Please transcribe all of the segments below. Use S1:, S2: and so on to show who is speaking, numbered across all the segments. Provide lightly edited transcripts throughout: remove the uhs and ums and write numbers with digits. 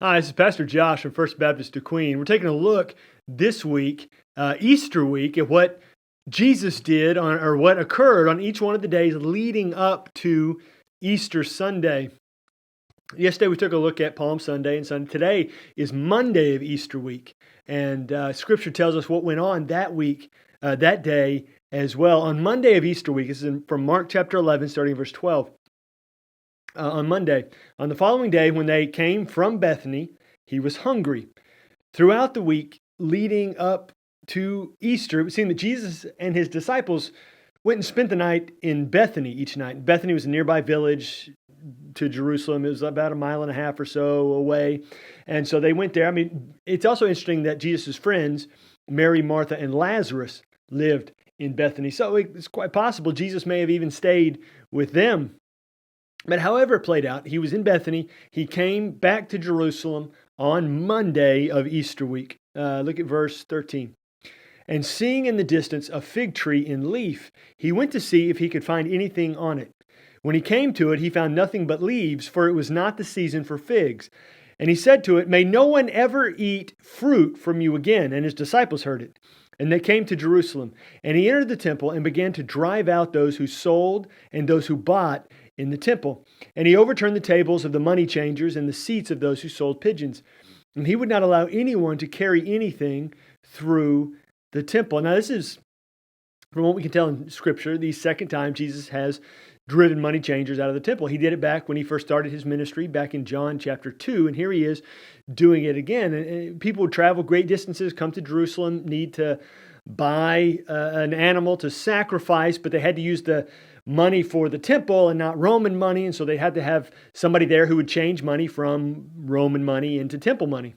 S1: Hi, this is Pastor Josh from First Baptist Du Queen. We're taking a look this week, Easter week, at what Jesus did or what occurred on each one of the days leading up to Easter Sunday. Yesterday we took a look at Palm Sunday and Sunday. Today is Monday of Easter week, and Scripture tells us what went on that week, that day as well. On Monday of Easter week, this is from Mark chapter 11, starting in verse 12. On Monday. On the following day, when they came from Bethany, he was hungry. Throughout the week leading up to Easter, it would seem that Jesus and his disciples went and spent the night in Bethany each night. Bethany was a nearby village to Jerusalem. It was about 1.5 miles or so away. And so they went there. I mean, it's also interesting that Jesus' friends, Mary, Martha, and Lazarus, lived in Bethany. So it's quite possible Jesus may have even stayed with them. But however it played out, he was in Bethany. He came back to Jerusalem on Monday of Easter week. Look at verse 13. And seeing in the distance a fig tree in leaf, he went to see if he could find anything on it. When he came to it, he found nothing but leaves, for it was not the season for figs. And he said to it, "May no one ever eat fruit from you again." And his disciples heard it. And they came to Jerusalem. And he entered the temple and began to drive out those who sold and those who bought in the temple. And he overturned the tables of the money changers and the seats of those who sold pigeons. And he would not allow anyone to carry anything through the temple. Now, this is, from what we can tell in Scripture, the second time Jesus has driven money changers out of the temple. He did it back when he first started his ministry, back in John chapter 2, and here he is doing it again. And people would travel great distances, come to Jerusalem, need to buy an animal to sacrifice, but they had to use the money for the temple and not Roman money, and so they had to have somebody there who would change money from Roman money into temple money.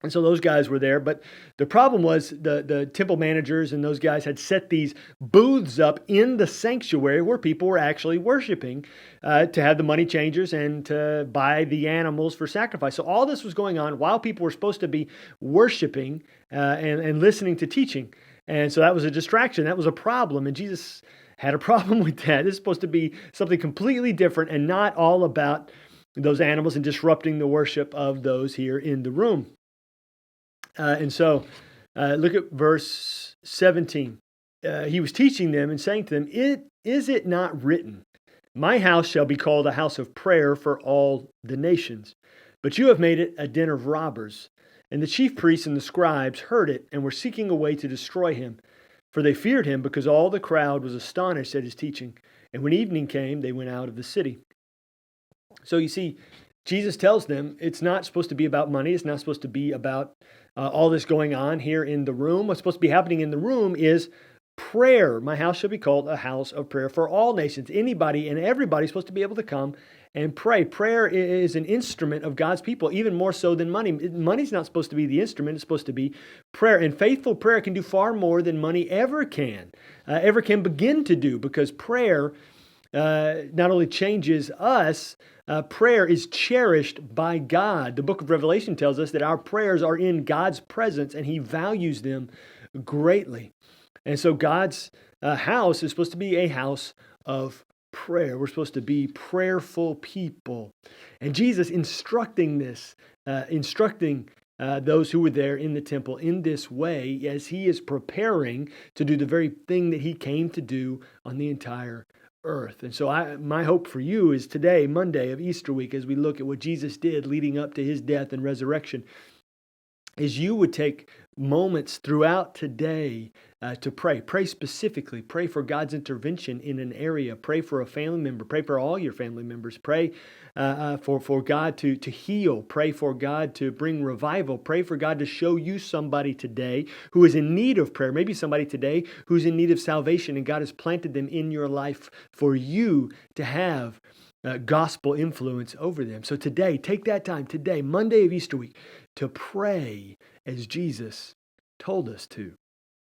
S1: And so those guys were there, but the problem was the temple managers and those guys had set these booths up in the sanctuary where people were actually worshiping to have the money changers and to buy the animals for sacrifice. So all this was going on while people were supposed to be worshiping and listening to teaching. And so that was a distraction. That was a problem. And Jesus had a problem with that. This is supposed to be something completely different and not all about those animals and disrupting the worship of those here in the room. And so look at verse 17. He was teaching them and saying to them, "Is it not written, 'My house shall be called a house of prayer for all the nations'? But you have made it a den of robbers." And the chief priests and the scribes heard it and were seeking a way to destroy him. For they feared him because all the crowd was astonished at his teaching. And when evening came, they went out of the city. So you see, Jesus tells them it's not supposed to be about money. It's not supposed to be about all this going on here in the room. What's supposed to be happening in the room is prayer. My house shall be called a house of prayer for all nations. Anybody and everybody is supposed to be able to come and pray. Prayer is an instrument of God's people, even more so than money. Money's not supposed to be the instrument. It's supposed to be prayer. And faithful prayer can do far more than money ever can begin to do, because prayer not only changes us, prayer is cherished by God. The book of Revelation tells us that our prayers are in God's presence and He values them greatly. And so God's house is supposed to be a house of prayer. We're supposed to be prayerful people. And Jesus instructing those who were there in the temple in this way as He is preparing to do the very thing that He came to do on the entire earth. And so my hope for you is today, Monday of Easter week, as we look at what Jesus did leading up to His death and resurrection, is you would take moments throughout today to pray. Pray specifically. Pray for God's intervention in an area. Pray for a family member. Pray for all your family members. Pray for God to heal. Pray for God to bring revival. Pray for God to show you somebody today who is in need of prayer. Maybe somebody today who's in need of salvation, and God has planted them in your life for you to have gospel influence over them. So today, take that time today, Monday of Easter week, to pray as Jesus told us to.